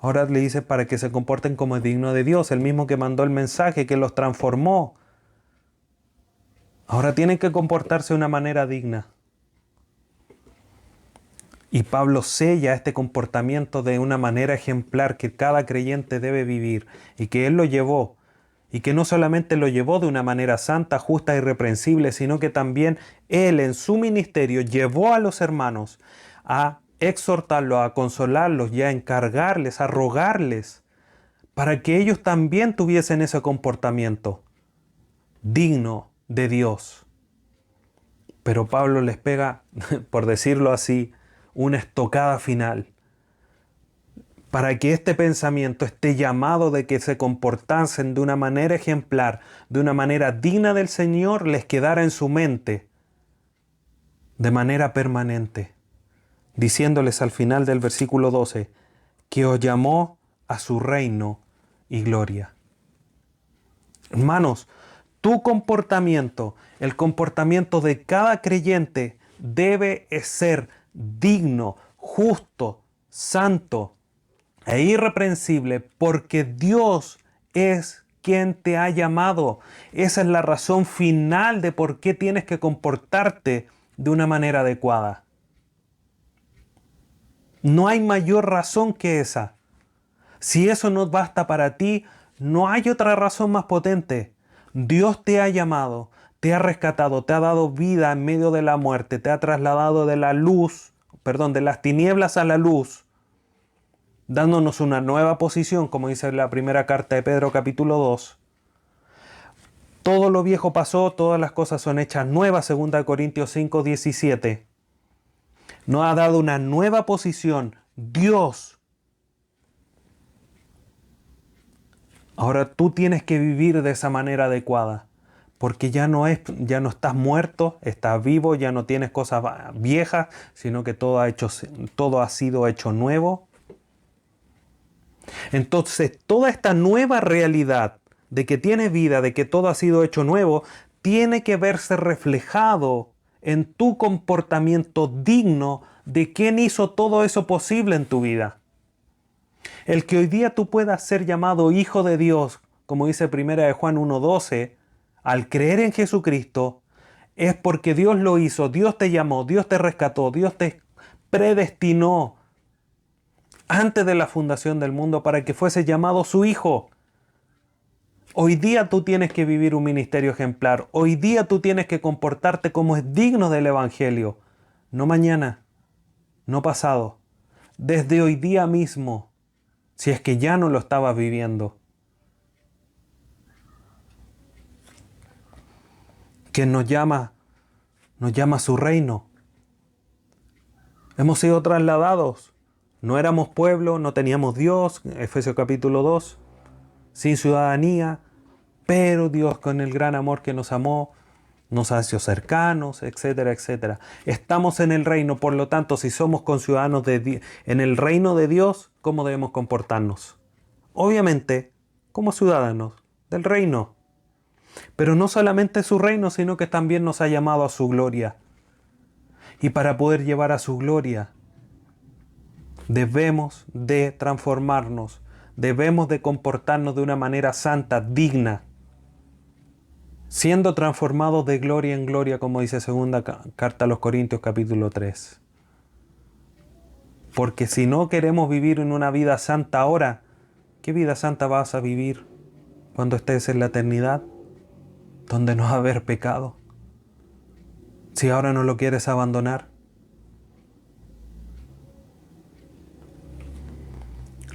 Ahora le dice para que se comporten como es digno de Dios, el mismo que mandó el mensaje, que los transformó. Ahora tienen que comportarse de una manera digna. Y Pablo sella este comportamiento de una manera ejemplar que cada creyente debe vivir y que Él lo llevó. Y que no solamente lo llevó de una manera santa, justa y irreprensible, sino que también Él en su ministerio llevó a los hermanos a exhortarlos, a consolarlos y a encargarles, a rogarles, para que ellos también tuviesen ese comportamiento digno de Dios. Pero Pablo les pega, por decirlo así, una estocada final, para que este pensamiento, este llamado de que se comportasen de una manera ejemplar, de una manera digna del Señor, les quedara en su mente de manera permanente, diciéndoles al final del versículo 12, que os llamó a su reino y gloria. Hermanos, tu comportamiento, el comportamiento de cada creyente debe ser digno, justo, santo e irreprensible, porque Dios es quien te ha llamado. Esa es la razón final de por qué tienes que comportarte de una manera adecuada. No hay mayor razón que esa. Si eso no basta para ti, no hay otra razón más potente. Dios te ha llamado, te ha rescatado, te ha dado vida en medio de la muerte, te ha trasladado de la luz, de las tinieblas a la luz, dándonos una nueva posición, como dice la primera carta de Pedro capítulo 2. Todo lo viejo pasó, todas las cosas son hechas nuevas, 2 Corintios 5, 17. Nos ha dado una nueva posición, Dios. Ahora tú tienes que vivir de esa manera adecuada, porque ya no estás muerto, estás vivo, ya no tienes cosas viejas, sino que todo ha sido hecho nuevo. Entonces, toda esta nueva realidad de que tienes vida, de que todo ha sido hecho nuevo, tiene que verse reflejado en tu comportamiento digno de quien hizo todo eso posible en tu vida. El que hoy día tú puedas ser llamado hijo de Dios, como dice 1 Juan 1:12, al creer en Jesucristo, es porque Dios lo hizo, Dios te llamó, Dios te rescató, Dios te predestinó antes de la fundación del mundo para que fuese llamado su hijo. Hoy día tú tienes que vivir un ministerio ejemplar. Hoy día tú tienes que comportarte como es digno del Evangelio. No mañana, no pasado. Desde hoy día mismo, si es que ya no lo estabas viviendo. Que nos llama a su reino. Hemos sido trasladados. No éramos pueblo, no teníamos Dios, Efesios capítulo 2, sin ciudadanía, pero Dios con el gran amor que nos amó, nos ha hecho cercanos, etcétera, etcétera. Estamos en el reino, por lo tanto, si somos conciudadanos en el reino de Dios, ¿cómo debemos comportarnos? Obviamente, como ciudadanos del reino. Pero no solamente su reino, sino que también nos ha llamado a su gloria. Y para poder llevar a su gloria, debemos de transformarnos, debemos de comportarnos de una manera santa, digna, siendo transformados de gloria en gloria, como dice segunda carta a los Corintios capítulo 3. Porque si no queremos vivir en una vida santa ahora, ¿qué vida santa vas a vivir cuando estés en la eternidad, donde no va a haber pecado? Si ahora no lo quieres abandonar.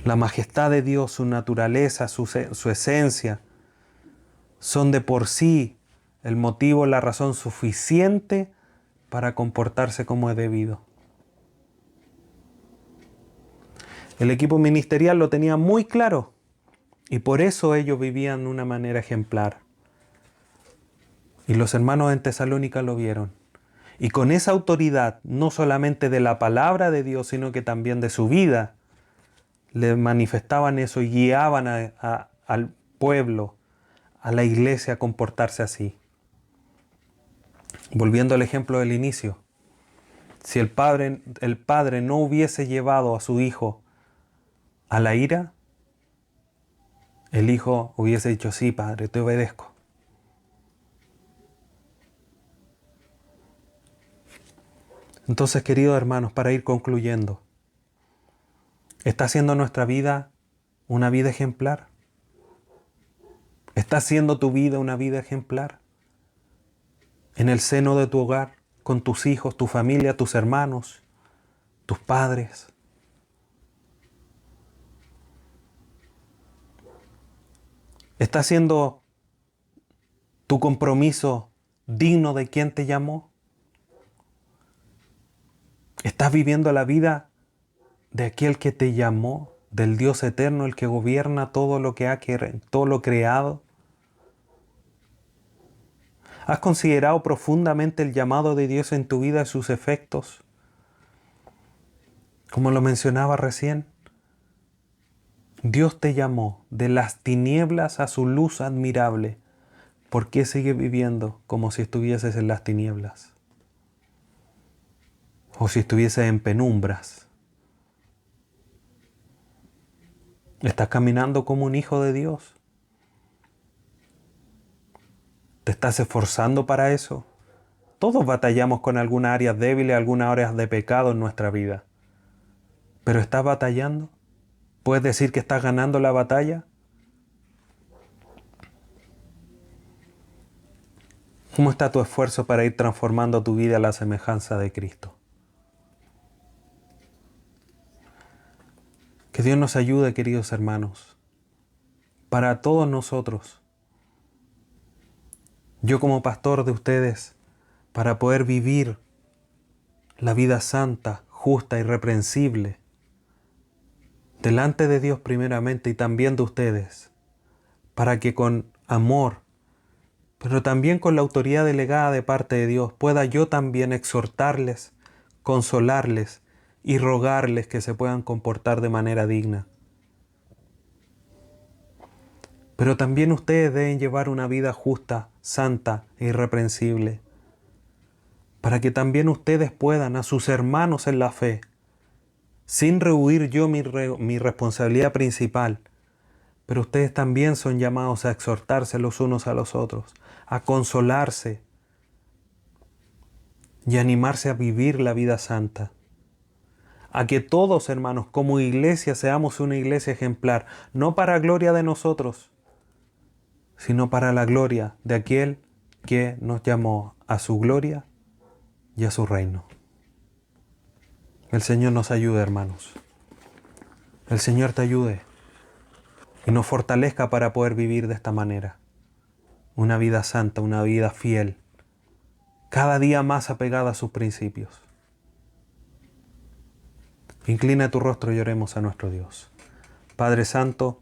La majestad de Dios, su naturaleza, su esencia, son de por sí el motivo, la razón suficiente para comportarse como es debido. El equipo ministerial lo tenía muy claro y por eso ellos vivían de una manera ejemplar. Y los hermanos en Tesalónica lo vieron. Y con esa autoridad, no solamente de la palabra de Dios, sino que también de su vida, le manifestaban eso y guiaban pueblo, a la iglesia a comportarse así. Volviendo al ejemplo del inicio, si el padre no hubiese llevado a su hijo a la ira, el hijo hubiese dicho, sí, padre, te obedezco. Entonces, queridos hermanos, para ir concluyendo, ¿está siendo nuestra vida una vida ejemplar? ¿Está siendo tu vida una vida ejemplar? En el seno de tu hogar, con tus hijos, tu familia, tus hermanos, tus padres. ¿Está siendo tu compromiso digno de quien te llamó? ¿Estás viviendo la vida de aquel que te llamó, del Dios eterno, el que gobierna todo lo que todo lo creado? ¿Has considerado profundamente el llamado de Dios en tu vida y sus efectos? Como lo mencionaba recién, Dios te llamó de las tinieblas a su luz admirable. ¿Por qué sigues viviendo como si estuvieses en las tinieblas? O si estuvieses en penumbras. ¿Estás caminando como un hijo de Dios? ¿Te estás esforzando para eso? Todos batallamos con algunas áreas débiles, algunas áreas de pecado en nuestra vida. ¿Pero estás batallando? ¿Puedes decir que estás ganando la batalla? ¿Cómo está tu esfuerzo para ir transformando tu vida a la semejanza de Cristo? Que Dios nos ayude, queridos hermanos, para todos nosotros. Yo como pastor de ustedes, para poder vivir la vida santa, justa, irreprensible, delante de Dios primeramente y también de ustedes, para que con amor, pero también con la autoridad delegada de parte de Dios, pueda yo también exhortarles, consolarles y rogarles que se puedan comportar de manera digna. Pero también ustedes deben llevar una vida justa, santa e irreprensible, para que también ustedes puedan a sus hermanos en la fe, sin rehuir yo mi responsabilidad principal, pero ustedes también son llamados a exhortarse los unos a los otros, a consolarse y animarse a vivir la vida santa. A que todos, hermanos, como iglesia seamos una iglesia ejemplar, no para gloria de nosotros, sino para la gloria de aquel que nos llamó a su gloria y a su reino. El Señor nos ayude, hermanos. El Señor te ayude y nos fortalezca para poder vivir de esta manera. Una vida santa, una vida fiel, cada día más apegada a sus principios. Inclina tu rostro y oremos a nuestro Dios. Padre Santo,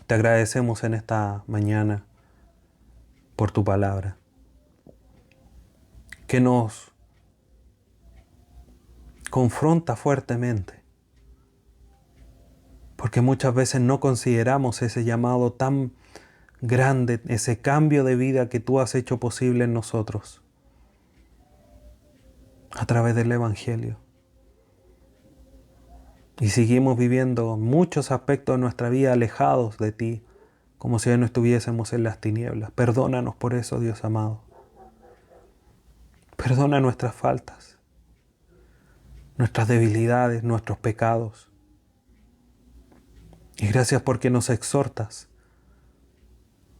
te agradecemos en esta mañana por tu palabra, que nos confronta fuertemente, porque muchas veces no consideramos ese llamado tan grande, ese cambio de vida que tú has hecho posible en nosotros a través del Evangelio. Y seguimos viviendo muchos aspectos de nuestra vida alejados de ti, como si no estuviésemos en las tinieblas. Perdónanos por eso, Dios amado. Perdona nuestras faltas, nuestras debilidades, nuestros pecados. Y gracias porque nos exhortas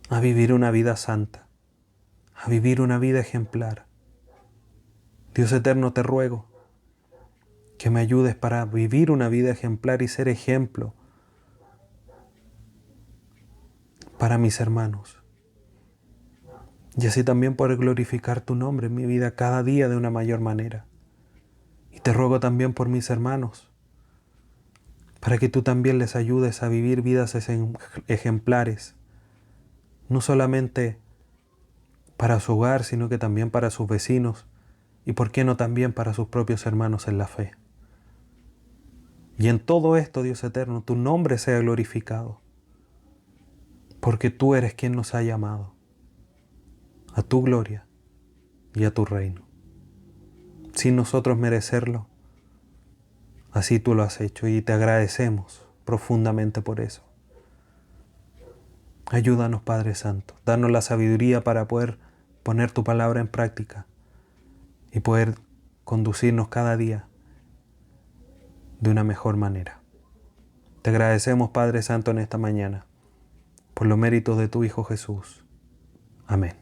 a vivir una vida santa, a vivir una vida ejemplar. Dios eterno, te ruego que me ayudes para vivir una vida ejemplar y ser ejemplo para mis hermanos. Y así también poder glorificar tu nombre en mi vida cada día de una mayor manera. Y te ruego también por mis hermanos, para que tú también les ayudes a vivir vidas ejemplares, no solamente para su hogar, sino que también para sus vecinos y por qué no también para sus propios hermanos en la fe. Y en todo esto, Dios eterno, tu nombre sea glorificado. porque tú eres quien nos ha llamado a tu gloria y a tu reino. Sin nosotros merecerlo, así tú lo has hecho y te agradecemos profundamente por eso. Ayúdanos, Padre Santo, danos la sabiduría para poder poner tu palabra en práctica y poder conducirnos cada día de una mejor manera. Te agradecemos, Padre Santo, en esta mañana, por los méritos de tu Hijo Jesús. Amén.